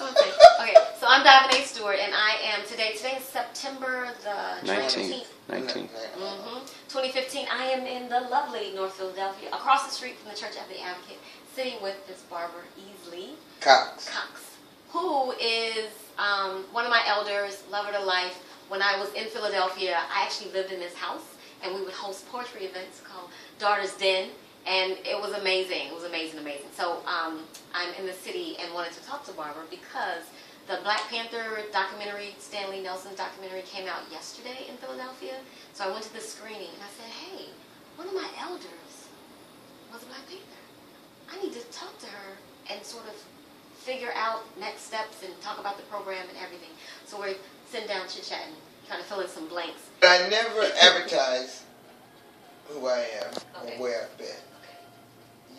Okay, so I'm DavinaStewart, and I am today is September the 19th. 2015. I am in the lovely North Philadelphia, across the street from the Church of the Advocate, sitting with Miss Barbara Cox, who is one of my elders, lover to life. When I was in Philadelphia, I actually lived in this house, and we would host poetry events called Daughter's Den, and it was amazing. It was amazing. So I'm in the city and wanted to talk to Barbara because the Black Panther documentary, Stanley Nelson's documentary, came out yesterday in Philadelphia. So I went to the screening and I said, hey, one of my elders was a Black Panther. I need to talk to her and sort of figure out next steps and talk about the program and everything. So we're sitting down chit-chatting, trying to fill in some blanks. I never advertise who I am or where I've been.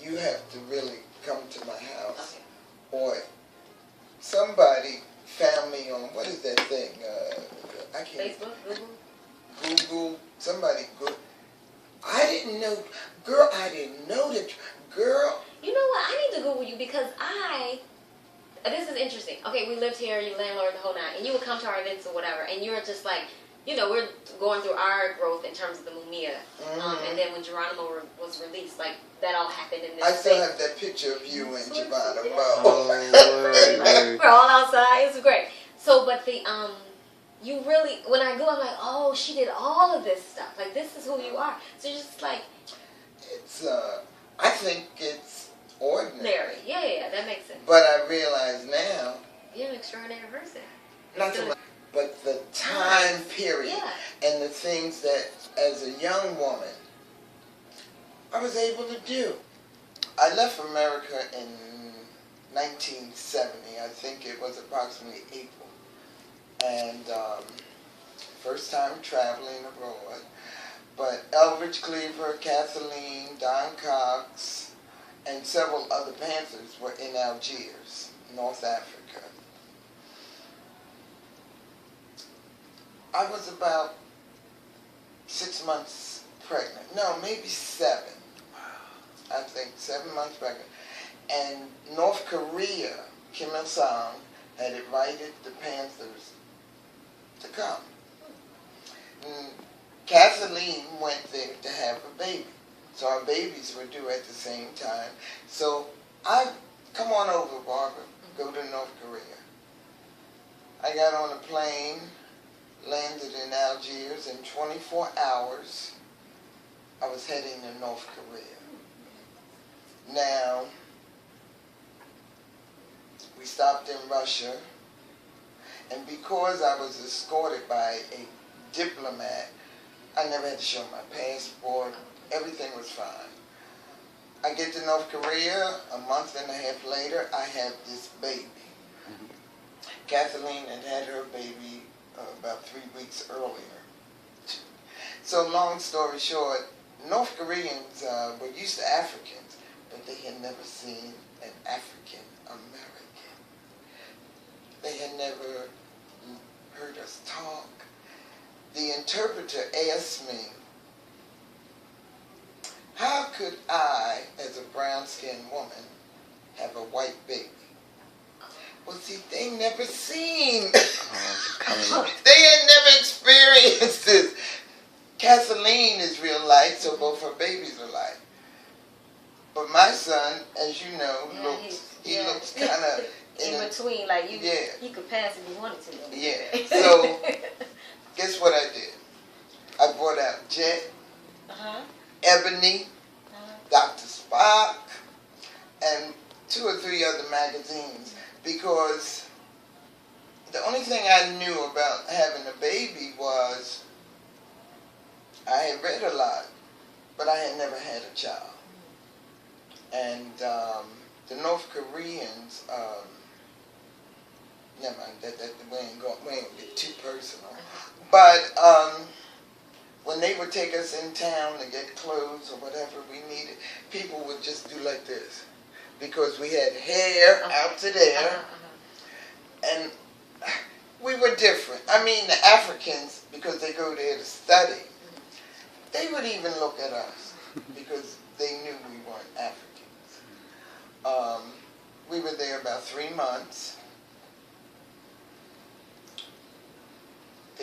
You have to really come to my house, or somebody found me on, what is that thing? I can't. Facebook, Google. Somebody Google. I didn't know, girl. I didn't know that, girl. You know what? I need to Google you because this is interesting. Okay, we lived here, you landlord the whole night, and you would come to our events or whatever, and you were just like, you know, we're going through our growth in terms of the Mumia. And then when Geronimo was released, like, that all happened in this I still space. have that picture of you and Geronimo. We're all outside. It's great. So, but you really, when I go, I'm like, oh, she did all of this stuff. Like, this is who you are. So you're just like... It's, I think it's ordinary. Yeah, that makes sense. But I realize now... You're an extraordinary person. Not so much, but the time period and the things that, as a young woman, I was able to do. I left America in 1970. I think it was approximately April. And first time traveling abroad. But Eldridge Cleaver, Kathleen, Don Cox, and several other Panthers were in Algiers, North Africa. I was about 6 months pregnant. No, maybe 7. I think 7 months pregnant. And North Korea, Kim Il-sung, had invited the Panthers to come. And Kathleen went there to have a baby. So our babies were due at the same time. So come on over, Barbara, go to North Korea. I got on a plane, landed in Algiers. In 24 hours, I was heading to North Korea. Now, we stopped in Russia, and because I was escorted by a diplomat, I never had to show my passport. Everything was fine. I get to North Korea, a month and a half later, I have this baby. Kathleen had her baby about 3 weeks earlier. So long story short, North Koreans were used to Africans, but they had never seen an African American. They had never heard us talk. The interpreter asked me, how could I, as a brown-skinned woman, have a white baby? Well, see, they never seen. They had never experienced this. Kathleen is real light, so both her babies are light. But my son, as you know, looks kind of in between. Like he could pass if he wanted to. Yeah. So guess what I did? I brought out Jet, Ebony, Dr. Spock, and 2 or 3 other magazines, because the only thing I knew about having a baby was I had read a lot, but I had never had a child. And the North Koreans, never mind, we ain't gonna get too personal. But when they would take us in town to get clothes or whatever we needed, people would just do like this, because we had hair out to there, and we were different. I mean, the Africans, because they go there to study, they would even look at us because they knew we weren't Africans. We were there about 3 months,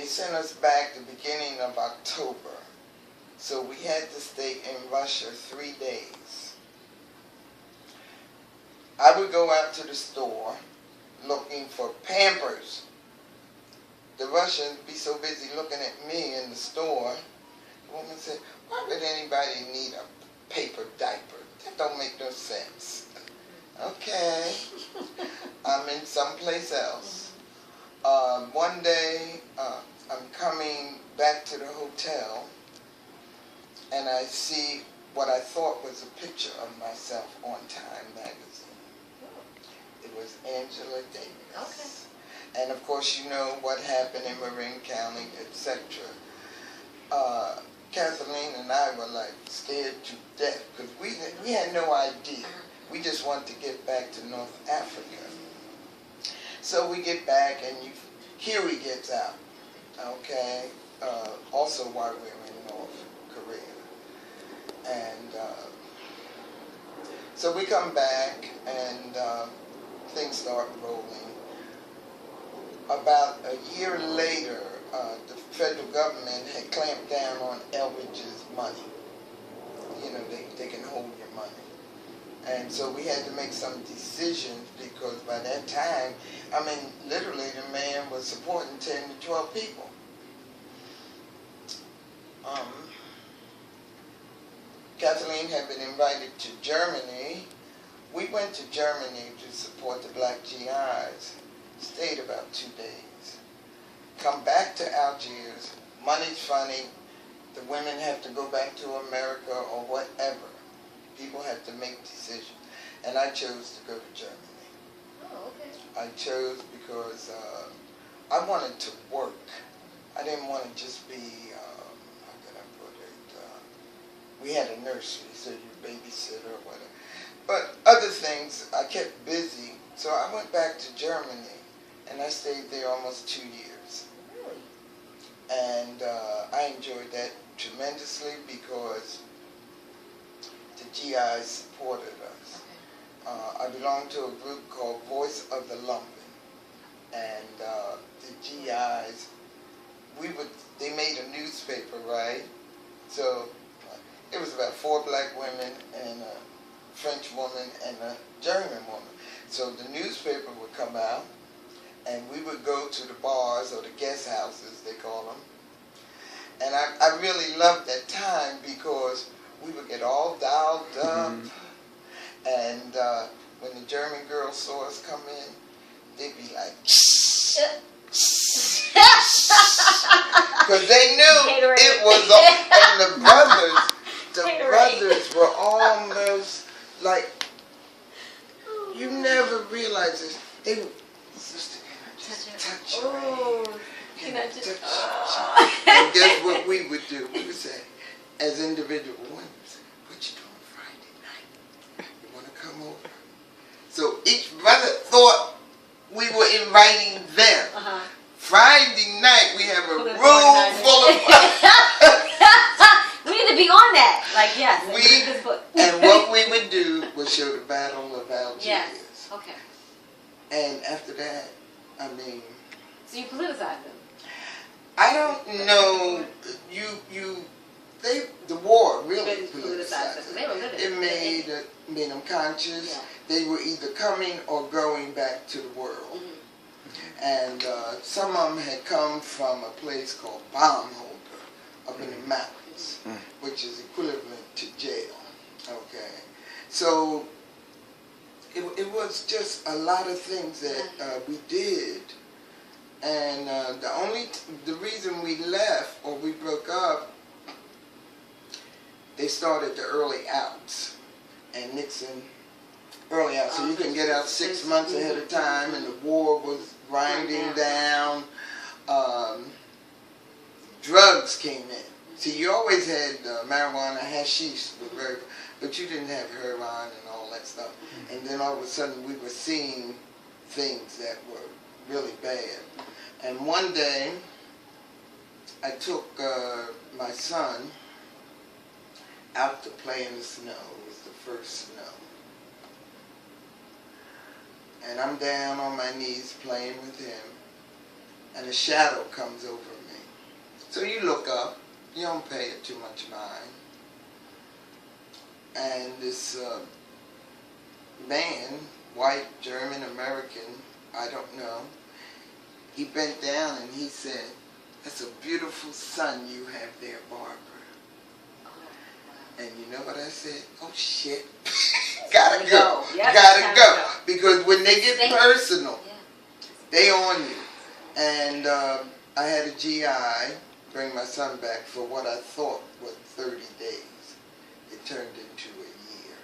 They sent us back the beginning of October. So we had to stay in Russia 3 days. I would go out to the store looking for Pampers. The Russians be so busy looking at me in the store. The woman said, why would anybody need a paper diaper? That don't make no sense. Okay, I'm in someplace else. One day, I'm coming back to the hotel, and I see what I thought was a picture of myself on Time magazine. It was Angela Davis. Okay. And of course, you know what happened in Marin County, etc. Kathleen and I were like scared to death because we had no idea. We just wanted to get back to North Africa. So we get back, and Huey gets out. Okay. Also while we were in North Korea, and so we come back, and things start rolling. About a year later, the federal government had clamped down on Elbridge's money. You know, they can hold your money. And so we had to make some decisions because by that time, I mean, literally the man was supporting 10 to 12 people. Kathleen had been invited to Germany. We went to Germany to support the Black GIs. Stayed about 2 days. Come back to Algiers. Money's funny. The women have to go back to America or whatever. People have to make decisions. And I chose to go to Germany. Oh, okay. I chose because I wanted to work. I didn't want to just be, how can I put it, we had a nursery, so you babysit or whatever. But other things, I kept busy. So I went back to Germany, and I stayed there almost 2 years. Really? And I enjoyed that tremendously because the GIs supported us. I belonged to a group called Voice of the Lumpen, and the GIs, they made a newspaper, right? So it was about 4 black women and a French woman and a German woman. So the newspaper would come out, and we would go to the bars or the guest houses, they call them. And I really loved that time because we would get all dialed up. And when the German girls saw us come in, they'd be like, because they knew it was all, and the brothers were almost like, you never realize this. They would, sister, can I just touch you? Oh, can I just And guess what we would do? We would say, as individual women, what you doing Friday night? You want to come over? So each brother thought we were inviting them. Friday night, we have a room full of we need to be on that. Like, yes, read this book. And what we would do was show the Battle of Algiers. Yes, okay. And after that, I mean... So you politicized them? I don't know. The war really politicized them. They were living. It made them conscious. Yeah. They were either coming or going back to the world. And some of them had come from a place called Baumholder up in the mountains, which is equivalent to jail. Okay, so it was just a lot of things that we did, and the reason we left or we broke up, they started the early outs, and Nixon early out, so you can get out 6 months ahead of time, and the war was grinding down. Drugs came in. See, you always had marijuana, hashish, but you didn't have heroin and all that stuff. And then all of a sudden we were seeing things that were really bad. And one day, I took my son out to play in the snow. It was the first snow. And I'm down on my knees playing with him. and a shadow comes over me. So you look up, you don't pay it too much mind. And this man, white, German, American, I don't know, he bent down and he said, "That's a beautiful son you have there, Barbara." And you know what I said? Oh shit. Gotta go. Yep, Gotta go. Because when they get personal, Yeah. they on you. And I had a GI bring my son back for what I thought was 30 days. It turned into a year.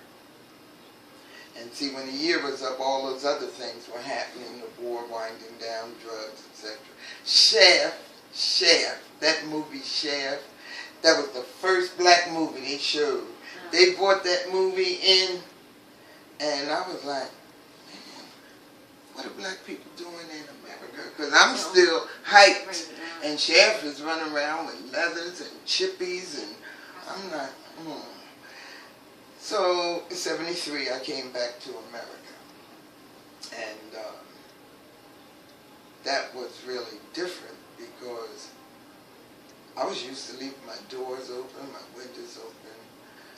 And see, when the year was up, all those other things were happening, the war winding down, drugs, etc. Chef, that movie Chef, that was the first black movie they showed. They brought that movie in, and I was like, man, what are black people doing in America? Because I'm still hyped, and Chef is running around with leathers and chippies, and I'm not, So in '73, I came back to America, and that was really different because I was used to leaving my doors open, my windows open.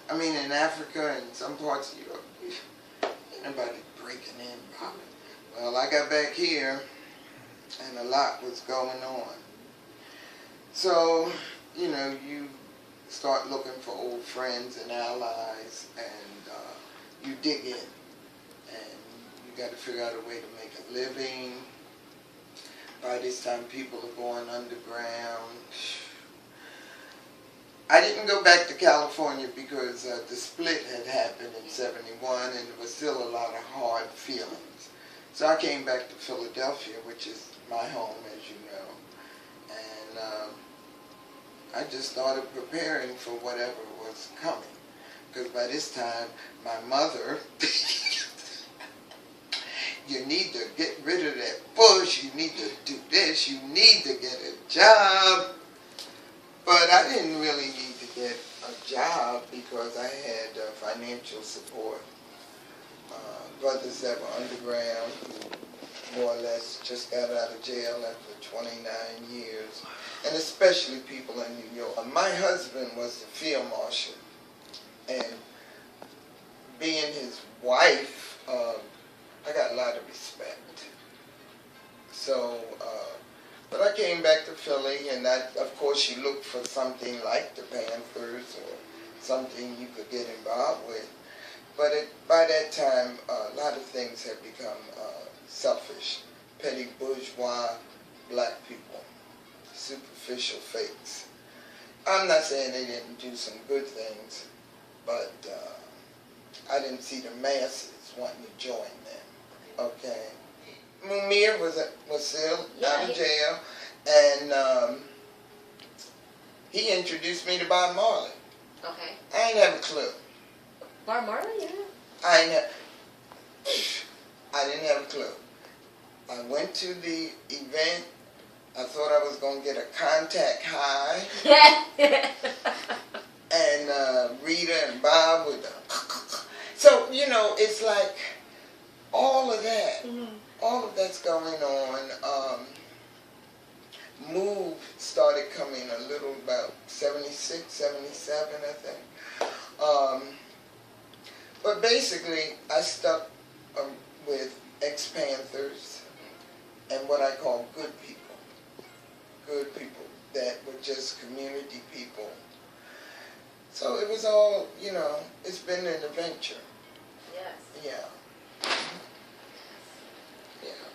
I mean, in Africa and some parts of Europe, ain't nobody breaking in, robbing. Well, I got back here, and a lot was going on. So, you know, you start looking for old friends and allies, and you dig in, and you got to figure out a way to make a living. By this time, people are going underground. I didn't go back to California because the split had happened in '71, and there was still a lot of hard feelings. So I came back to Philadelphia, which is my home, as you know, and I just started preparing for whatever was coming. Because by this time, my mother, you need to get rid of that bush, you need to do this, you need to get a job. But I didn't really need to get a job because I had financial support. Brothers that were underground who more or less just got out of jail after 29 years. And especially people in New York. My husband was the field marshal, and being his wife, I got a lot of respect. So, but I came back to Philly, and of course you look for something like the Panthers or something you could get involved with. But by that time, a lot of things had become selfish, petty bourgeois black people, superficial fakes. I'm not saying they didn't do some good things, but I didn't see the masses wanting to join them. Okay. Mumir was still out of jail, and he introduced me to Bob Marley. Okay. I ain't have a clue. Bob Marley, yeah. I didn't have a clue. I went to the event. I thought I was going to get a contact high. And Rita and Bob would. So, you know, it's like all of that. All of that's going on. Move started coming a little about 76, 77, I think. But basically, I stuck with ex-Panthers and what I call good people. Good people that were just community people. So it was all, you know, it's been an adventure. Yes. Yeah. Yeah.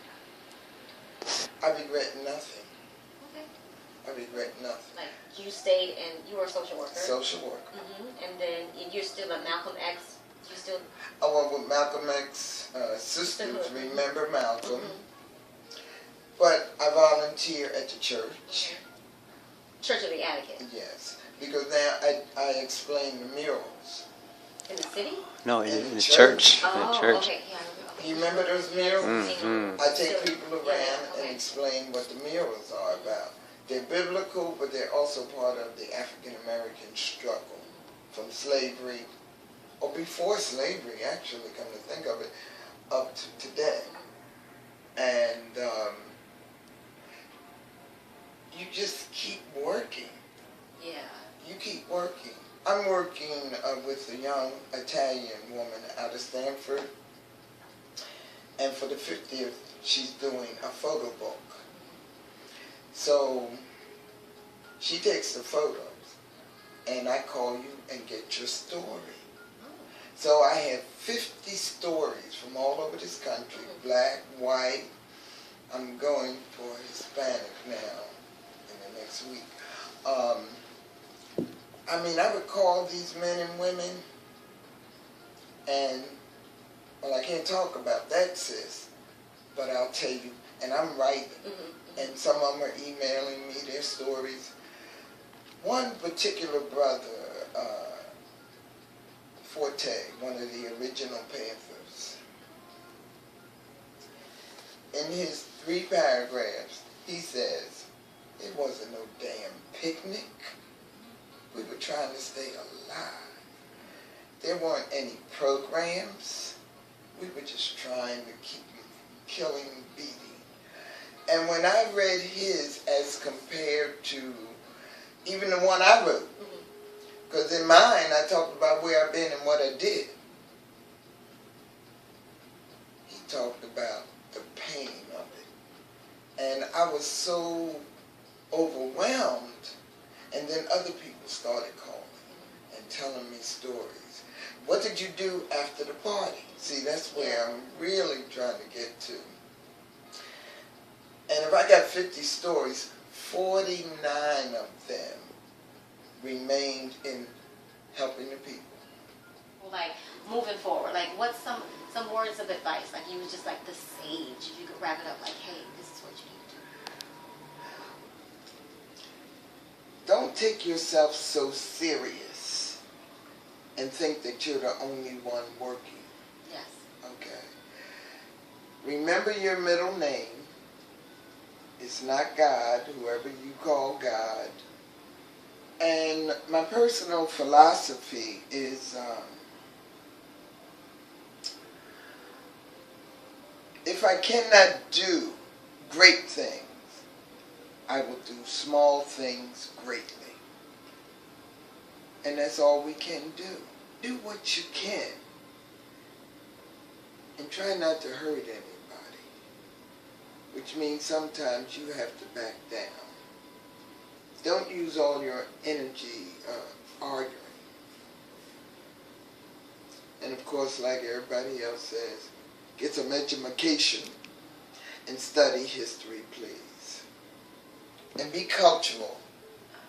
I regret nothing. Okay. I regret nothing. Like, you stayed and you were a social worker. Social worker. And then you're still at Malcolm X. You still. I went with Malcolm X Sisters, Remember Malcolm. But I volunteer at the church. Church of the Advocate. Yes, because now I explain the murals. In the city? No, in the church. Oh, In the church. okay. Yeah, I remember. Okay. You remember those murals? I take Still- people around yeah, and explain what the murals are about. They're biblical, but they're also part of the African American struggle from slavery, or before slavery, actually, come to think of it, up to today. And you just keep working. Yeah. You keep working. I'm working with a young Italian woman out of Stanford, and for the 50th, she's doing a photo book. So she takes the photos, and I call you and get your story. So I have 50 stories from all over this country, black, white. I'm going for Hispanic now in the next week. I mean, I would call these men and women, and, well, I can't talk about that, sis, but I'll tell you, and I'm writing, and some of them are emailing me their stories. One particular brother, Forte, one of the original Panthers, in his 3 paragraphs, he says, it wasn't no damn picnic. We were trying to stay alive. There weren't any programs. We were just trying to keep killing and beating. And when I read his as compared to even the one I wrote, because in mine I talked about where I've been and what I did. He talked about the pain of it. And I was so overwhelmed. And then other people started calling and telling me stories. What did you do after the party? See, that's where I'm really trying to get to. And if I got 50 stories, 49 of them remained in helping the people. Well, like, moving forward, like, what's some words of advice? Like, you was just like the sage. If you could wrap it up like, hey, this is what you need to do. Don't take yourself so serious and think that you're the only one working. Yes. Okay. Remember your middle name. It's not God, whoever you call God. And my personal philosophy is, if I cannot do great things, I will do small things greatly. And that's all we can do. Do what you can. And try not to hurt anybody. Which means sometimes you have to back down. Don't use all your energy arguing. And of course, like everybody else says, get some education and study history, please. And be cultural.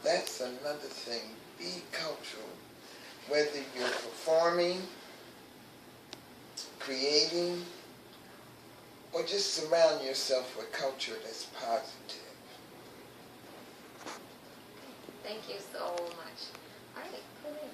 That's another thing. Be cultural. Whether you're performing, creating, or just surround yourself with culture that's positive. Thank you so much. All right, go ahead.